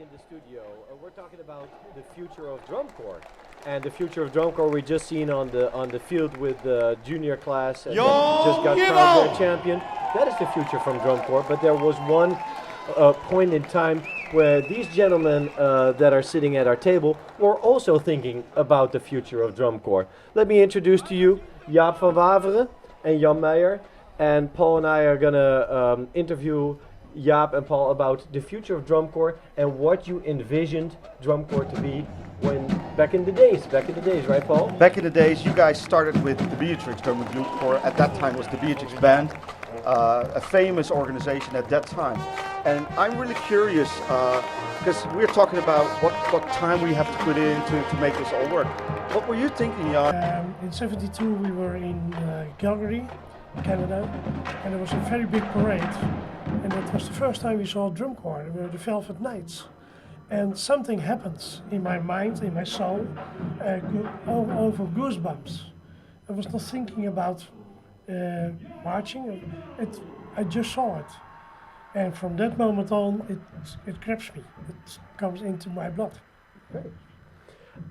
in the studio. We're talking about the future of drum corps, and the future of drum corps we just seen on the field with the junior class, and just got crowned their champion. That is the future from drum corps. But there was one point in time where these gentlemen that are sitting at our table were also thinking about the future of drum corps. Let me introduce to you Jaap van Waveren and Jan Meijer, and Paul and I are gonna interview Jaap and Paul about the future of drum corps and what you envisioned drum corps to be when back in the days, right, Paul? Back in the days, you guys started with the Beatrix Drum Corps. At that time was the Beatrix Band, a famous organization at that time. And I'm really curious, because we're talking about what time we have to put in to make this all work. What were you thinking, Jan? In '72 we were in Calgary, Canada, and there was a very big parade. And it was the first time we saw drum corps. There were the Velvet Knights. And something happens in my mind, in my soul, over goosebumps. I was not thinking about marching. I just saw it. And from that moment on, it grabs me. It comes into my blood. Great.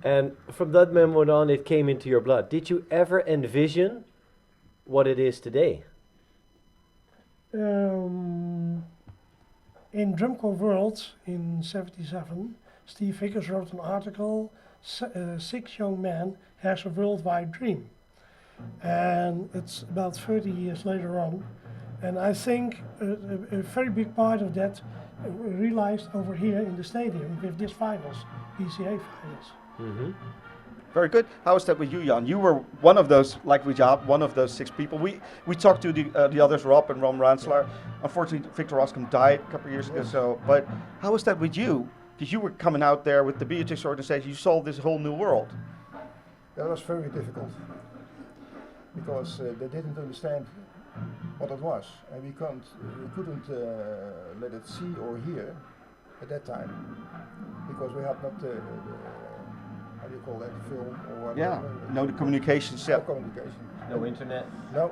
And from that moment on, it came into your blood. Did you ever envision what it is today? In Drum Corps World in '77, Steve Vickers wrote an article, 6 Young Men Has a Worldwide Dream. And it's about 30 years later on. And I think a very big part of that realized over here in the stadium with these finals, DCE finals. Mm-hmm. Very good. How is that with you, Jan? You were one of those, like with Jaap, one of those 6 people. We talked to the others, Rob and Ron Ranselaar. Unfortunately, Victor Oskam died a couple of years ago. So, but how was that with you? Because you were coming out there with the Beatrix organization. You saw this whole new world. That was very difficult because they didn't understand what it was, and we couldn't let it see or hear at that time because we had not how do you call that, film or no the communications. No communication. No internet. No,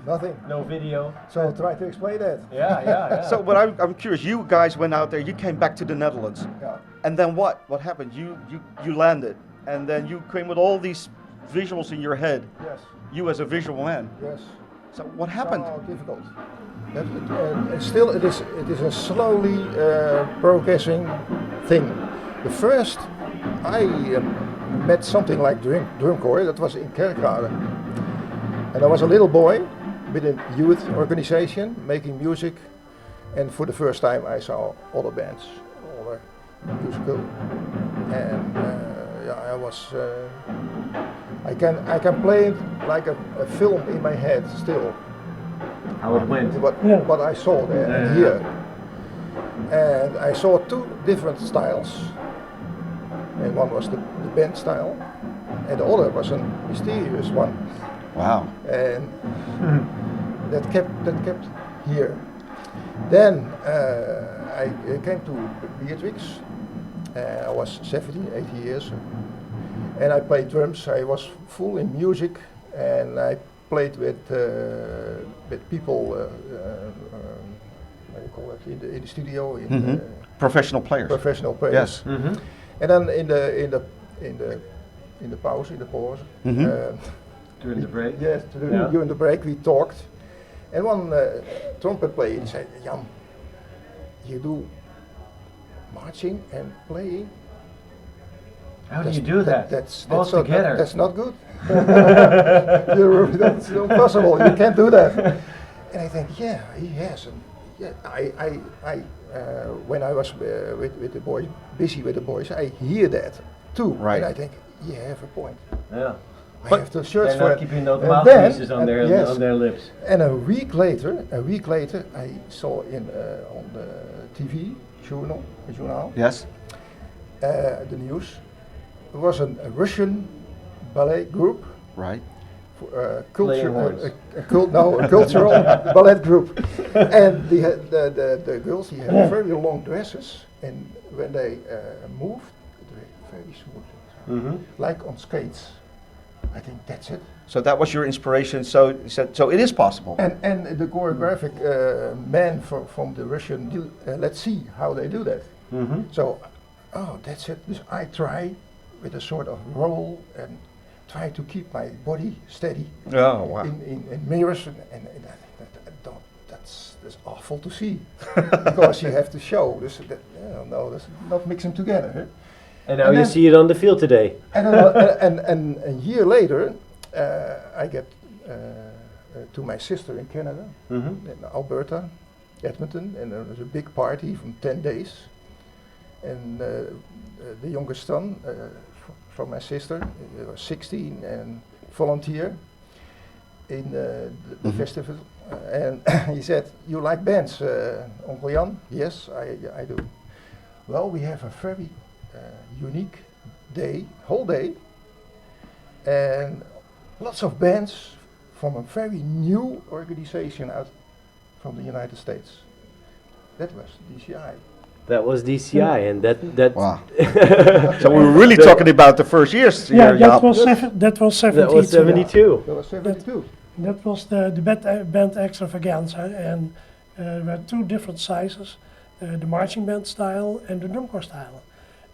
nothing. No video. So try to explain that. Yeah. So, but I'm curious. You guys went out there. You came back to the Netherlands. Yeah. And then what? What happened? You landed, and then you came with all these visuals in your head. Yes. You as a visual man. Yes. So what happened? So difficult. Still, it is a slowly progressing thing. The first, I met something like drum corps. That was in Kerkrade, and I was a little boy with a youth organization making music, and for the first time I saw other bands, other musical, and I was. I can play it like a film in my head still. How it went. What I saw there and here. And I saw 2 different styles. And one was the band style, and the other was a mysterious one. Wow. And that kept here. Then I came to Beatrix. I was 70, 80 years. And I played drums. I was full in music, and I played with people. What do you call it? In the studio. Professional players. Professional players. Yes. Mm-hmm. And then in the pause. During the break. Yes. During the break we talked, and one trumpet player said, "Jan, you do marching and playing." How do you do that? That's together. That's not good. That's impossible. You can't do that. And I think, yeah, he has. And yeah, when I was with the boys, busy with the boys, I hear that too. Right. And I think, yeah, I have a point. Yeah. I have to search They're for not it. keeping those And mouthpieces on then, their lips. And a week later, I saw on the TV journal. Yes. The news. There was a Russian ballet group, Right. a cultural ballet group, and the girls had very long dresses, and when they moved, they were very smooth, like on skates. I think that's it. So that was your inspiration. So it is possible. And the choreographic man from the Russian, let's see how they do that. So oh, that's it. Dus I try with a sort of roll and try to keep my body steady Oh, wow. in mirrors, and that's awful to see because you have to show. This, that, no, that's not mixing together. Huh? And now you see it on the field today. And a year later, I get to my sister in Canada, in Alberta, Edmonton, and there was a big party from 10 days. And the youngest son from my sister was 16 and volunteer in the festival. And he said, "You like bands, Uncle Jan?" "Yes, I do." "Well, we have a very unique day, whole day, and lots of bands from a very new organization out from the United States." That was DCI. That was DCI, and that Wow. So we were really talking about the first years Yeah, here, that Jaap. was 72. that was 72. That was 72. That was the band extravaganza, and there were two different sizes, the marching band style and the drum corps style.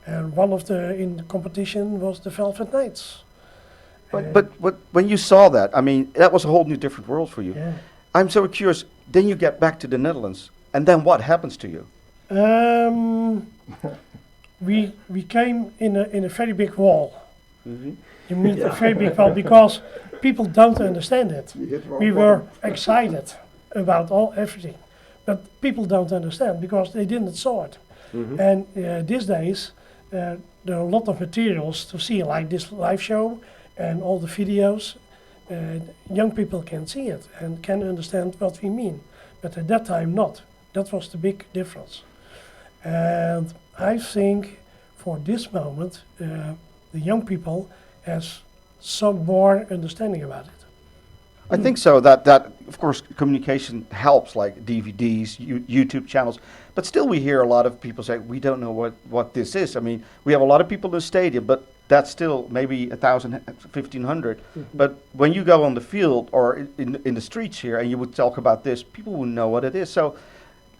And one of in the competition was the Velvet Knights. But when you saw that, I mean, that was a whole new different world for you. Yeah. I'm so curious, then you get back to the Netherlands, and then what happens to you? We came in a very big wall. You mean a very big wall because people don't understand it. We were excited about everything, but people don't understand because they didn't saw it. And these days there are a lot of materials to see, like this live show and all the videos. Young people can see it and can understand what we mean, but at that time not. That was the big difference. And I think for this moment, the young people has some more understanding about it. I think so, that of course communication helps, like DVDs, YouTube channels, but still we hear a lot of people say, we don't know what this is. I mean, we have a lot of people in the stadium, but that's still maybe 1,000, 1,500. But when you go on the field or in the streets here and you would talk about this, people would know what it is. So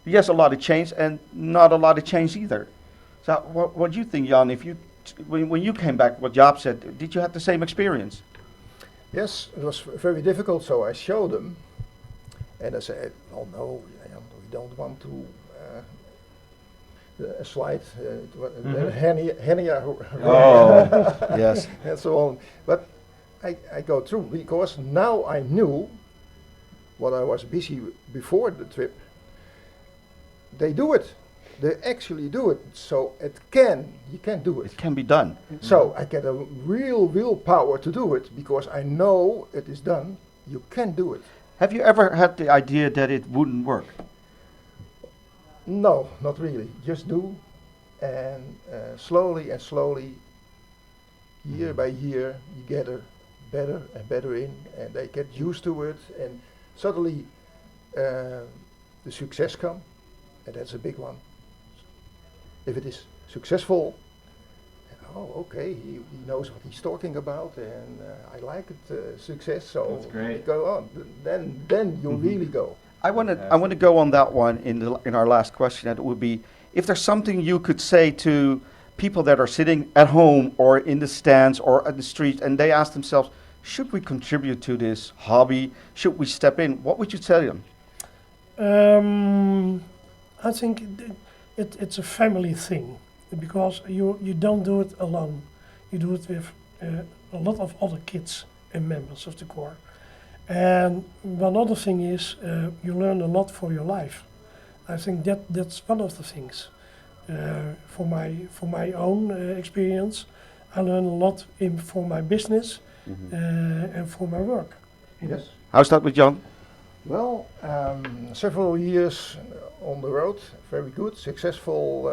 yes, a lot of change and not a lot of change either. So what do you think, Jan, when you came back, what Jaap said, did you have the same experience? Yes, it was very difficult, so I showed them, and I said, "Oh no, we don't want to slide, hernia, Oh, yes. and so on." But I go through because now I knew what I was busy before the trip. They do it. They actually do it. So you can do it. It can be done. So I get a real power to do it because I know it is done. You can do it. Have you ever had the idea that it wouldn't work? No, not really. Just do, and slowly, year by year, you get better and better in, and they get used to it, and suddenly the success comes, and that's a big one. If it is successful, oh, okay, he knows what he's talking about, and I like it, success. So That's great. Go on. Then you really go. I want to go on that one in our last question. That would be, if there's something you could say to people that are sitting at home or in the stands or at the street, and they ask themselves, should we contribute to this hobby? Should we step in? What would you tell them? I think it's a family thing because you don't do it alone. You do it with a lot of other kids and members of the corps. And one other thing is you learn a lot for your life. I think that's one of the things. For my own experience, I learn a lot for my business and for my work. Yes. How's that with Jan? Well, several years on the road, very good, successful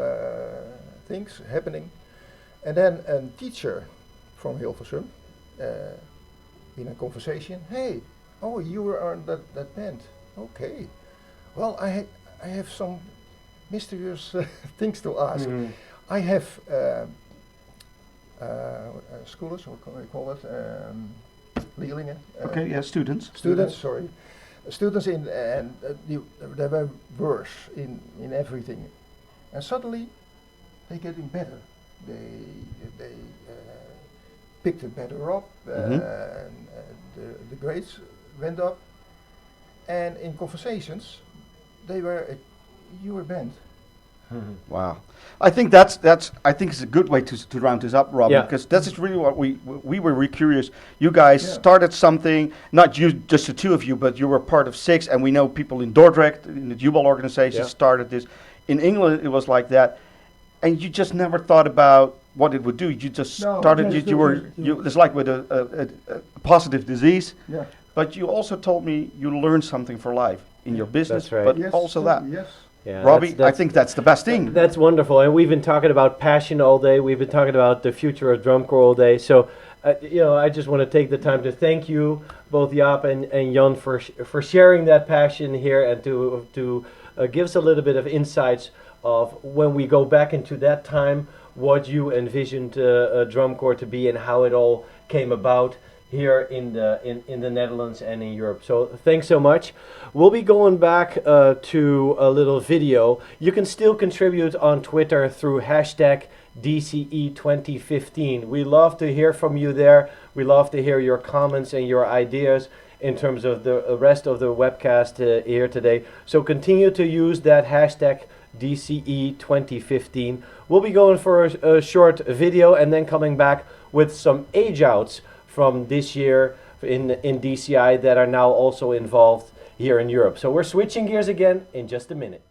things happening. And then a teacher from Hilversum, in a conversation, "Hey, oh, you were on that band. Okay. Well, I have some mysterious things to ask. I have scholars, what can we call it? Leerlingen. Okay, yeah, students. Students, sorry. Students and they were worse in everything. And suddenly they're getting better. they picked it better up, the grades went up, and in conversations, they were a your band. Wow, I think that's I think it's a good way to round this up, Robin, Yeah. because that's really what we were really curious. You guys started something, not you, just the two of you, but you were part of Six, and we know people in Dordrecht, in the Jubal organization, started this. In England, it was like that, and you just never thought about what it would do. You just started. It's like with a positive disease. Yeah. But you also told me you learned something for life in your business, That's right. but Yes, also that. Yes. Yeah, Robbie, I think that's the best thing. That's wonderful, and we've been talking about passion all day. We've been talking about the future of drum corps all day. So, I just want to take the time to thank you, both Jaap and Jan, for sharing that passion here, and to give us a little bit of insights of when we go back into that time, what you envisioned a drum corps to be, and how it all came about here in the Netherlands and in Europe. So thanks so much. We'll be going back to a little video. You can still contribute on Twitter through hashtag DCE 2015. We love to hear from you there. We love to hear your comments and your ideas in terms of the rest of the webcast here today. So continue to use that hashtag DCE 2015. We'll be going for a short video and then coming back with some age outs from this year in DCI that are now also involved here in Europe. So we're switching gears again in just a minute.